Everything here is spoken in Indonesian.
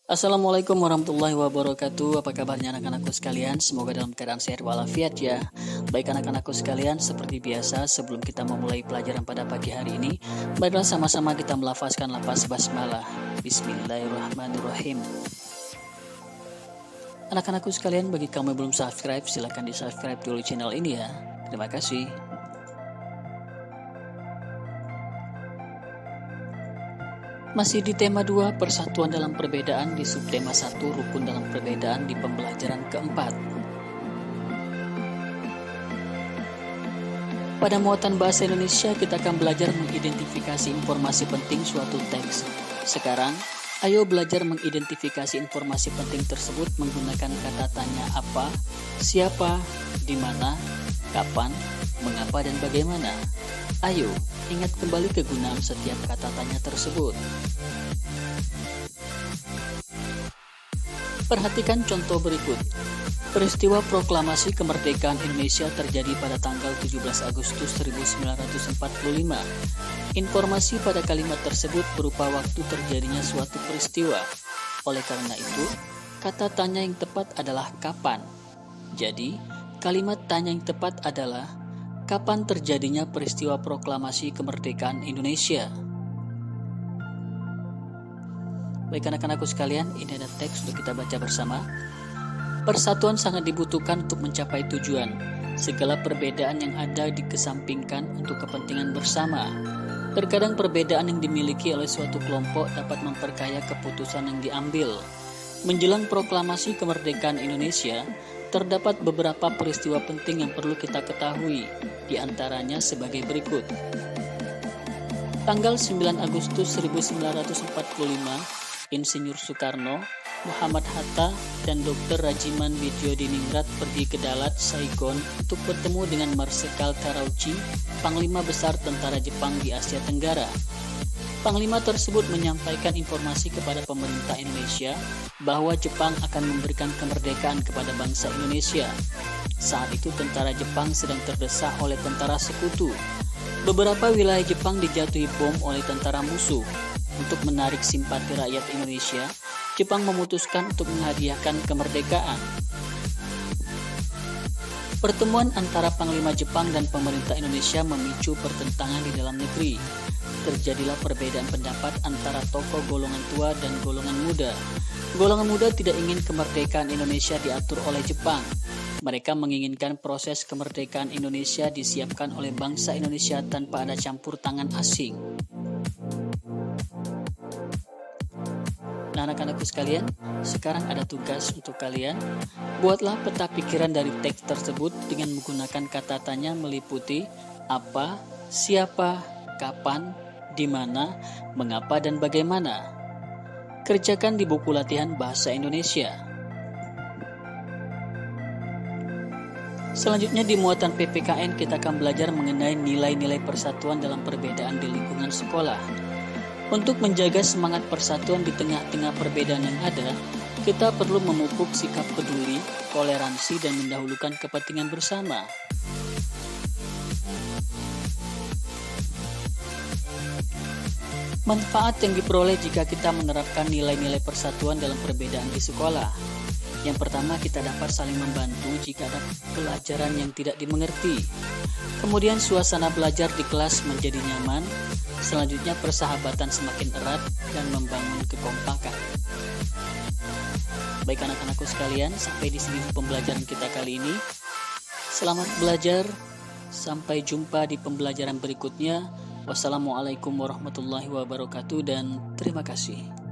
Assalamualaikum warahmatullahi wabarakatuh. Apa kabarnya anak-anakku sekalian? Semoga dalam keadaan sehat walafiat ya. Baik anak-anakku sekalian, seperti biasa sebelum kita memulai pelajaran pada pagi hari ini, marilah sama-sama kita melafazkan lafaz basmalah. Bismillahirrahmanirrahim. Anak-anakku sekalian, bagi kamu yang belum subscribe, silahkan di-subscribe dulu channel ini ya. Terima kasih. Masih di tema 2, persatuan dalam perbedaan, di subtema 1, rukun dalam perbedaan, di pembelajaran keempat. Pada muatan bahasa Indonesia, kita akan belajar mengidentifikasi informasi penting suatu teks. Sekarang, ayo belajar mengidentifikasi informasi penting tersebut menggunakan kata tanya apa, siapa, di mana, kapan, mengapa, dan bagaimana. Ayo, ingat kembali kegunaan setiap kata tanya tersebut. Perhatikan contoh berikut. Peristiwa proklamasi kemerdekaan Indonesia terjadi pada tanggal 17 Agustus 1945. Informasi pada kalimat tersebut berupa waktu terjadinya suatu peristiwa. Oleh karena itu, kata tanya yang tepat adalah kapan. Jadi, kalimat tanya yang tepat adalah kapan terjadinya peristiwa proklamasi kemerdekaan Indonesia? Baik anak-anakku sekalian, ini ada teks untuk kita baca bersama. Persatuan sangat dibutuhkan untuk mencapai tujuan. Segala perbedaan yang ada dikesampingkan untuk kepentingan bersama. Terkadang perbedaan yang dimiliki oleh suatu kelompok dapat memperkaya keputusan yang diambil. Menjelang proklamasi kemerdekaan Indonesia, terdapat beberapa peristiwa penting yang perlu kita ketahui, di antaranya sebagai berikut. Tanggal 9 Agustus 1945, Insinyur Soekarno, Muhammad Hatta, dan Dr. Rajiman Widyodiningrat pergi ke Dalat, Saigon untuk bertemu dengan Marsekal Terauchi, Panglima Besar Tentara Jepang di Asia Tenggara. Panglima tersebut menyampaikan informasi kepada pemerintah Indonesia bahwa Jepang akan memberikan kemerdekaan kepada bangsa Indonesia. Saat itu tentara Jepang sedang terdesak oleh tentara sekutu. Beberapa wilayah Jepang dijatuhi bom oleh tentara musuh. Untuk menarik simpati rakyat Indonesia, Jepang memutuskan untuk menghadiahkan kemerdekaan. Pertemuan antara Panglima Jepang dan pemerintah Indonesia memicu pertentangan di dalam negeri. Terjadilah perbedaan pendapat antara tokoh golongan tua dan golongan muda. Golongan muda tidak ingin kemerdekaan Indonesia diatur oleh Jepang. Mereka menginginkan proses kemerdekaan Indonesia disiapkan oleh bangsa Indonesia tanpa ada campur tangan asing. Nah, anak-anakku sekalian, sekarang ada tugas untuk kalian. Buatlah peta pikiran dari teks tersebut dengan menggunakan kata tanya meliputi apa, siapa, kapan, di mana, mengapa, dan bagaimana. Kerjakan di buku latihan bahasa Indonesia. Selanjutnya di muatan PPKN kita akan belajar mengenai nilai-nilai persatuan dalam perbedaan di lingkungan sekolah. Untuk menjaga semangat persatuan di tengah-tengah perbedaan yang ada, kita perlu memupuk sikap peduli, toleransi, dan mendahulukan kepentingan bersama. Manfaat yang diperoleh jika kita menerapkan nilai-nilai persatuan dalam perbedaan di sekolah. Yang pertama, kita dapat saling membantu jika ada pelajaran yang tidak dimengerti. Kemudian suasana belajar di kelas menjadi nyaman. Selanjutnya persahabatan semakin erat dan membangun kekompakan. Baik anak-anakku sekalian, sampai di sini pembelajaran kita kali ini. Selamat belajar, sampai jumpa di pembelajaran berikutnya. Wassalamualaikum warahmatullahi wabarakatuh dan terima kasih.